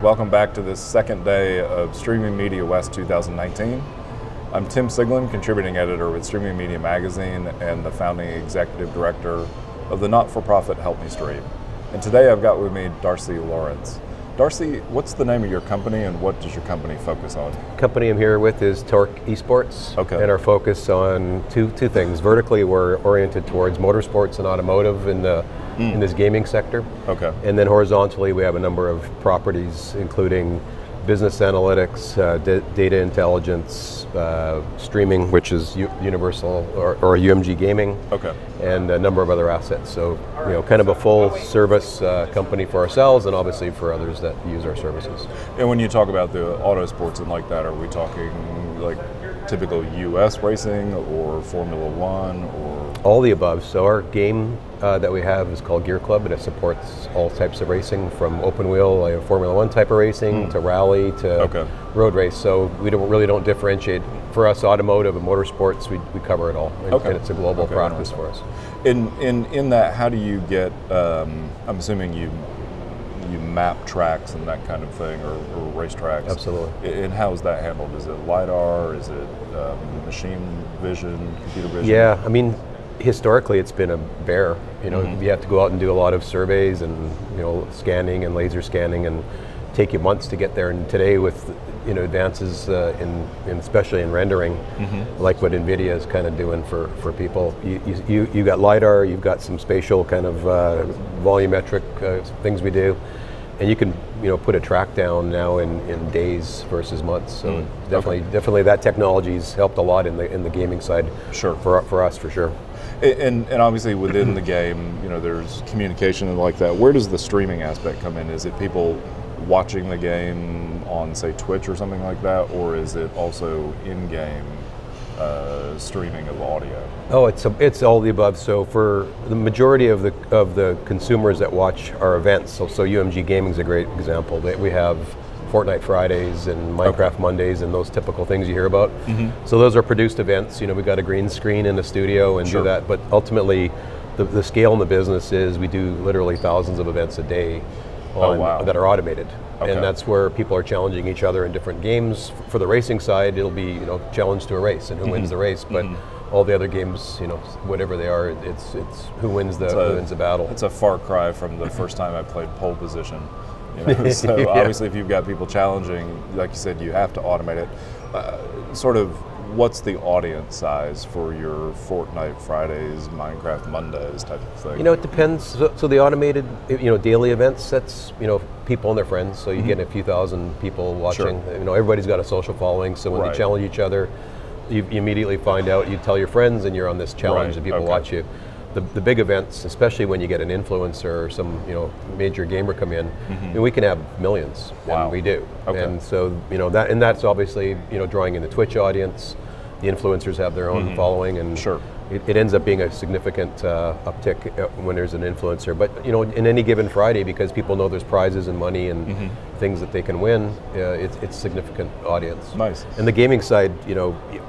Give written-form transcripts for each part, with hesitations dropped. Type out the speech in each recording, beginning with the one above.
Welcome back to this second day of Streaming Media West 2019. I'm Tim Siglin, contributing editor with Streaming Media Magazine and the founding executive director of the not-for-profit Help Me Stream. And today I've got with me Darcy Lorincz. Darcy, what's the name of your company and what does your company focus on? The company I'm here with is Torque Esports, and our focus on two things. Vertically, we're oriented towards motorsports and automotive in this gaming sector. And then horizontally, we have a number of properties, including business analytics, data intelligence, streaming, which is universal or UMG gaming, and a number of other assets. So, kind of a full service company for ourselves and obviously for others that use our services. And when you talk about the auto sports and like that, are we talking like typical US racing or Formula One or? All the above. So our game that we have is called Gear Club, and it supports all types of racing, from open wheel, Formula One type of racing, to rally, to road race. So we really don't differentiate. For us, automotive and motorsports, we cover it all, and it's a global practice for us. In that, how do you get? I'm assuming you map tracks and that kind of thing, or race tracks. Absolutely. And how is that handled? Is it LiDAR? Is it machine vision, computer vision? Yeah, I mean, historically it's been a bear. You have to go out and do a lot of surveys and scanning and laser scanning, and take you months to get there. And today, with advances in especially in rendering, like what NVIDIA is kind of doing for people, you got LiDAR, you've got some spatial kind of volumetric things we do, and you can put a track down now in days versus months. So definitely that technology's helped a lot in the gaming side. For us, for sure. And obviously within the game, there's communication and like that. Where does the streaming aspect come in? Is it people watching the game on, say, Twitch or something like that, or is it also in-game streaming of audio? Oh, it's all the above. So for the majority of the consumers that watch our events, so UMG Gaming is a great example. We have Fortnite Fridays and Minecraft Mondays and those typical things you hear about. So those are produced events. We got a green screen in the studio and do that. But ultimately, the scale in the business is we do literally thousands of events a day that are automated. And that's where people are challenging each other in different games. For the racing side, it'll be challenge to a race and who wins the race. But all the other games, whatever they are, it's who wins the battle. It's a far cry from the first time I played pole position. So obviously, if you've got people challenging, like you said, you have to automate it. Sort of, what's the audience size for your Fortnite Fridays, Minecraft Mondays type of thing? It depends. So the automated, daily events, that's people and their friends. So you get a few thousand people watching. Everybody's got a social following. So when they challenge each other, you immediately find out. You tell your friends, and you're on this challenge, and people watch you. The big events, especially when you get an influencer or some major gamer come in, we can have millions, and we do. And so that's obviously drawing in the Twitch audience. The influencers have their own following, and it ends up being a significant uptick when there's an influencer. But in any given Friday, because people know there's prizes and money and things that they can win, it's significant audience. Nice. And the gaming side,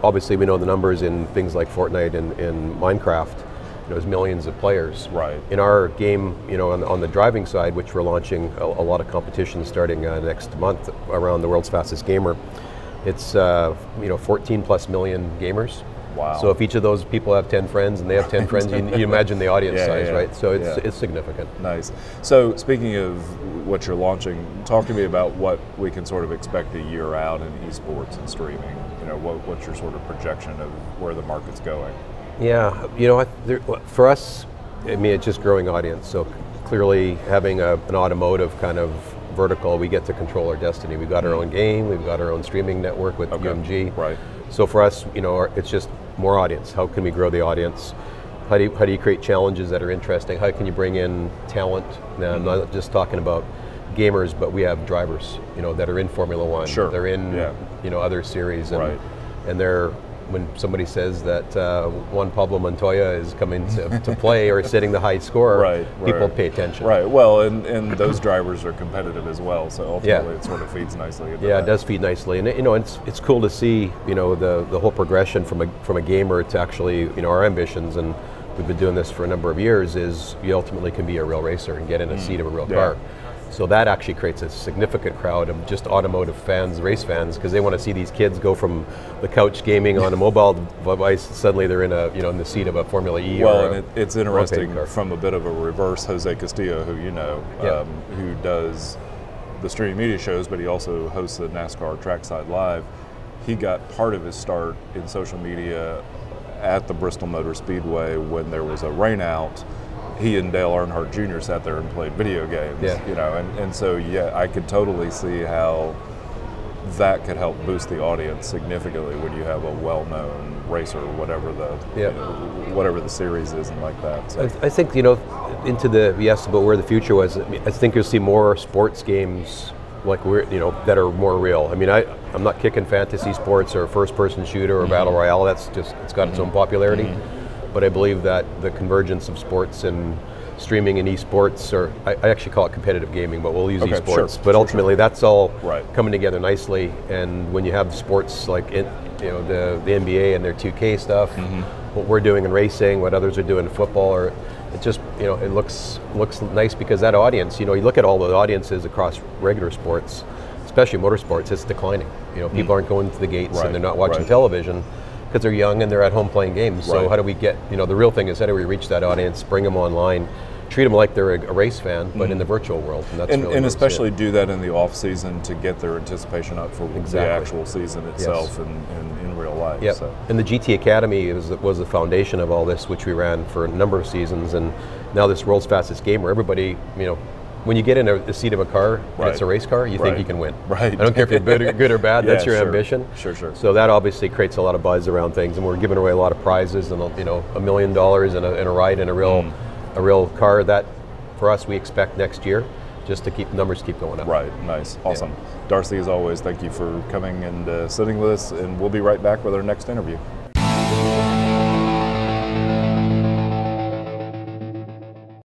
obviously we know the numbers in things like Fortnite and Minecraft. There's millions of players. In our game, on the driving side, which we're launching a lot of competitions starting next month around the world's fastest gamer, it's 14 plus million gamers. So if each of those people have 10 friends and they have 10 friends, you imagine the audience size, right? So it's significant. Nice. So speaking of what you're launching, talk to me about what we can sort of expect a year out in esports and streaming. What's your sort of projection of where the market's going? Yeah, for us, it's just growing audience. So clearly, having an automotive kind of vertical, we get to control our destiny. We've got our own game, we've got our own streaming network with UMG. So for us, it's just more audience. How can we grow the audience? How do you create challenges that are interesting? How can you bring in talent? Now, I'm not just talking about gamers, but we have drivers, that are in Formula One. They're in, other series, and they're. When somebody says that Juan Pablo Montoya is coming to play or setting the high score, people pay attention. Well, and those drivers are competitive as well, so ultimately it sort of feeds nicely into that. It does feed nicely, and it's cool to see the whole progression from a gamer to actually our ambitions, and we've been doing this for a number of years. Is you ultimately can be a real racer and get in a seat of a real car. So that actually creates a significant crowd of just automotive fans, race fans, because they want to see these kids go from the couch gaming on a mobile device, suddenly they're in a in the seat of a Formula E. Well, and it's interesting from a bit of a reverse. Jose Castillo, who you know, who does the streaming media shows, but he also hosts the NASCAR Trackside Live. He got part of his start in social media at the Bristol Motor Speedway when there was a rainout. He and Dale Earnhardt Jr. sat there and played video games, you know, and so I could totally see how that could help boost the audience significantly when you have a well-known racer, whatever the whatever the series is, and like that. So. I think into the about where the future was. I think you'll see more sports games like that are more real. I mean, I'm not kicking fantasy sports or first-person shooter or battle royale. That's just it's got its own popularity. But I believe that the convergence of sports and streaming and esports, or I actually call it competitive gaming, but we'll use esports. But ultimately, that's all coming together nicely. And when you have sports like the NBA and their 2K stuff, what we're doing in racing, what others are doing in football, or it just it looks nice because that audience, you look at all the audiences across regular sports, especially motorsports, it's declining. People aren't going to the gates and they're not watching television, because they're young and they're at home playing games. So how do we get, the real thing is how do we reach that audience, bring them online, treat them like they're a race fan, but in the virtual world. And that's really especially do that in the off season to get their anticipation up for the actual season itself and in real life. Yep. So. And the GT Academy was the foundation of all this, which we ran for a number of seasons. And now this World's Fastest Gamer, everybody, when you get in the seat of a car and it's a race car, you think you can win. I don't care if you're good or bad, that's your ambition. Sure. So that obviously creates a lot of buzz around things, and we're giving away a lot of prizes and $1 million and a ride in a real car that for us we expect next year, just to keep numbers keep going up. Right, nice, awesome. Darcy, as always, thank you for coming and sitting with us, and we'll be right back with our next interview.